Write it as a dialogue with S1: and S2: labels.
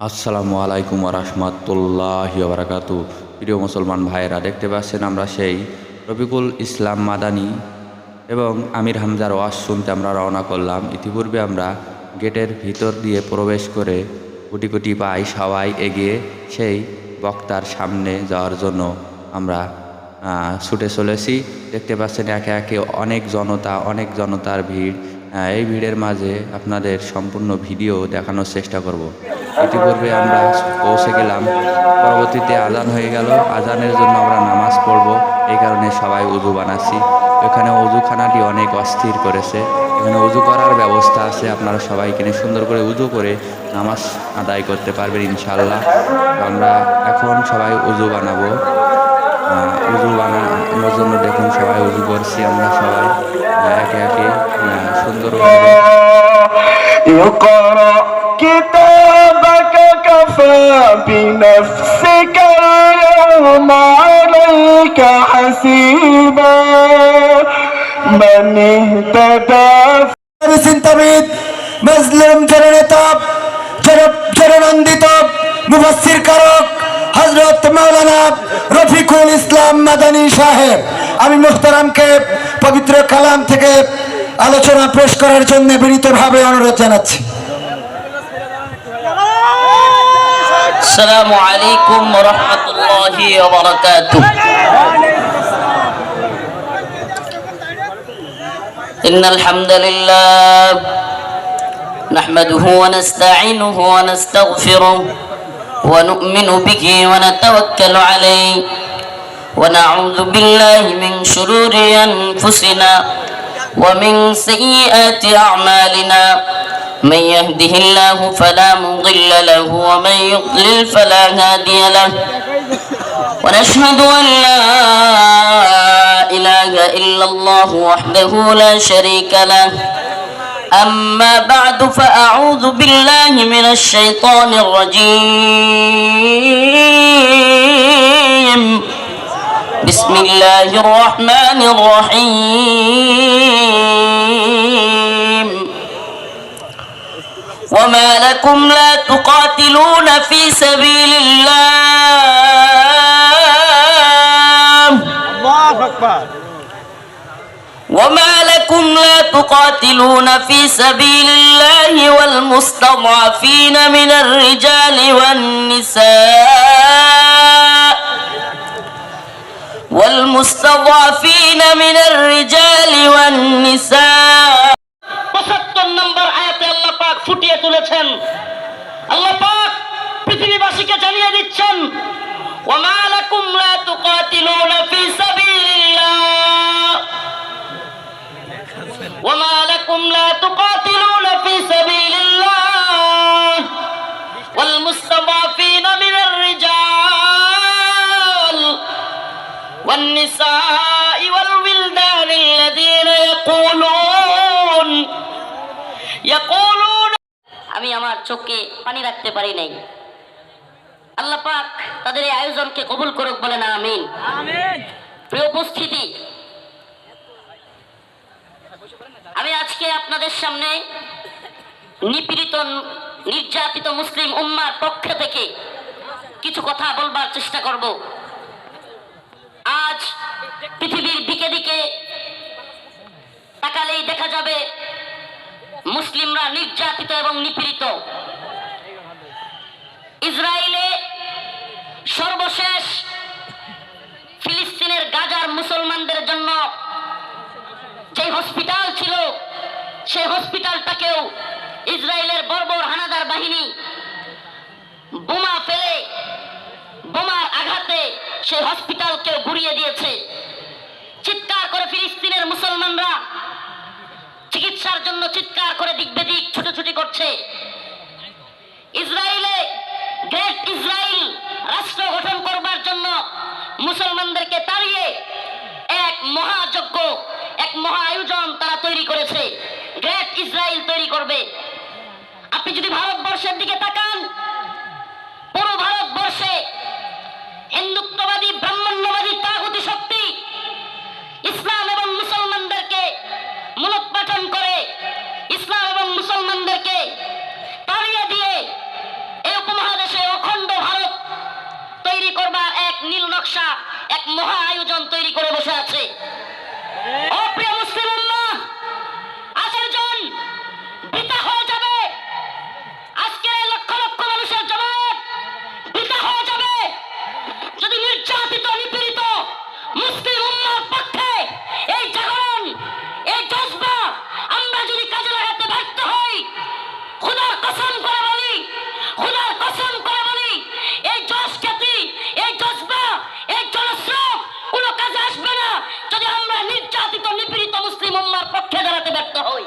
S1: আসসালামু আলাইকুম রাহমাতুল্লাহি ওয়া বারাকাতু। প্রিয় মুসলমান ভাইয়েরা, দেখতে পাচ্ছেন আমরা সেই রফিকুল ইসলাম মাদানী এবং আমির হামজার ওয়াজ শুনতে আমরা রওনা করলাম। ইতিপূর্বে আমরা গেটের ভিতর দিয়ে প্রবেশ করে কোটি কোটি পাই সবাই এগিয়ে সেই বক্তার সামনে যাওয়ার জন্য আমরা ছুটে চলেছি। দেখতে পাচ্ছেন একে একে অনেক জনতার ভিড়। এই ভিড়ের মাঝে আপনাদের সম্পূর্ণ ভিডিও দেখানোর চেষ্টা করব। ইতিপূর্বে আমরা পৌঁছে গেলাম, পরবর্তীতে আজান হয়ে গেল। আজানের জন্য আমরা নামাজ পড়ব, এই কারণে সবাই উজু বানাচ্ছি। এখানে উজুখানাটি অনেক অস্থির করেছে, এখানে উজু করার ব্যবস্থা আছে। আপনারা সবাই এখানে সুন্দর করে উজু করে নামাজ আদায় করতে পারবেন ইনশাল্লাহ। আমরা এখন সবাই উজু বানাবো। উজু বানানোর জন্য দেখুন সবাই উজু করছি আমরা সবাই একে একে সুন্দরভাবে।
S2: كفى بنفسك اليوم عليك حسيبا من اهتدى চিন্তাবিদ মুসলিম জননেতা জননন্দিত মুফাসসির কারক হযরত মাওলানা রফিকুল ইসলাম মাদানী সাহেব, আমি মুহতারামকে পবিত্র কালাম থেকে আলোচনা পেশ করার জন্য বিনীতভাবে অনুরোধ জানাচ্ছি।
S3: السلام عليكم ورحمة الله وبركاته. إن الحمد لله نحمده ونستعينه ونستغفره ونؤمن به ونتوكل عليه ونعوذ بالله من شرور أنفسنا ومن سيئات أعمالنا. من يهده الله فلا مضل له ومن يضلل فلا هادي له ونشهد أن لا إله إلا الله وحده لا شريك له. أما بعد فأعوذ بالله من الشيطان الرجيم. بسم الله الرحمن الرحيم. وما لكم لا تقاتلون في سبيل الله. وما لكم لا تقاتلون في سبيل الله والمستضعفين من الرجال والنساء নম্বর আয়াতে আল্লাহ পাক ফুটিয়ে তুলেছেন। আল্লাহ পাক পৃথিবীবাসীকে জানিয়ে দিচ্ছেন, ওয়ামা লাকুম লা তুকাতিলুনা ফি সাবিলিল্লাহ, ওয়ামা লাকুম লা তুকাতিলুনা ফি সাবিলিল্লাহ ওয়াল মুস্তাদাফিনা মিনার রিজাল ওয়ান নিসাই ওয়াল উইলদান আল্লাযীনা ইয়াকুলুন। আমি আমার চোখে পানি রাখতে পারি নাই। আল্লাহ পাক তাদের এই আয়োজনকে কবুল করুক, বলেন আমিন। প্রিয় উপস্থিতি, আমি আজকে আপনাদের সামনে নিপীড়িত নির্যাতিত মুসলিম উম্মার পক্ষ থেকে কিছু কথা বলবার চেষ্টা করব। আজ পৃথিবীর দিকে দিকে তাকালেই দেখা যাবে মুসলিমরা নির্যাতিত এবং নিপীড়িত। ইসরায়েলে সর্বশেষ ফিলিস্তিনের গাজার মুসলমানদের জন্য যে হসপিটাল ছিল, সেই হসপিটালটাকেও ইসরায়েলের বর্বর হানাদার বাহিনী বোমা ফেলে, বোমার আঘাতে সেই হসপিটালকে গুড়িয়ে দিয়েছে। চিৎকার করে ফিলিস্তিনের মুসলমানরা চিকিৎসার জন্য চিৎকার করে দিক বেদিক ছুটোছুটি করছে। ইসরায়েলে গ্রেট ইসরায়েল রাষ্ট্র গঠন করবার জন্য মুসলমানদেরকে তাড়িয়ে এক মহাযজ্ঞ, এক মহা আয়োজন তারা তৈরি করেছে। গ্রেট ইসরায়েল তৈরি করবে। আপনি যদি ভারতবর্ষের দিকে তাকান, পুরো ভারতবর্ষে হিন্দুত্ববাদী ব্রাহ্মণ্যবাদী তাগুতি শক্তি ইসলাম এবং মুসলমানদেরকে মূলোৎপাটন করে, ইসলাম এবং মুসলমানদেরকে তাড়িয়ে দিয়ে এই উপমহাদেশ নকশা এক মহা আয়োজন তৈরি করে বসে আছে। ও প্রিয় মুসলিম উম্মাহ, আজকের জন পিতা হয়ে যাবে, আজকের এই লক্ষ লক্ষ মানুষের জমায়েত পিতা হয়ে যাবে যদি নির্যাতিত নিপীড়িত মুসলিম উম্মাহর পক্ষে এই জাগরণ, এই জজবা আমরা যদি কাজে লাগাতে ব্যর্থ হই। খোদার কসম করে বলি, খোদার কসম করে বলি, এই জজ খ্যাতি, এই জজবা, এই জনস্রোত কোনো কাজে আসবে না যদি আমরা নির্যাতিত নিপীড়িত মুসলিম উম্মাহর পক্ষে দাঁড়াতে ব্যর্থ হই।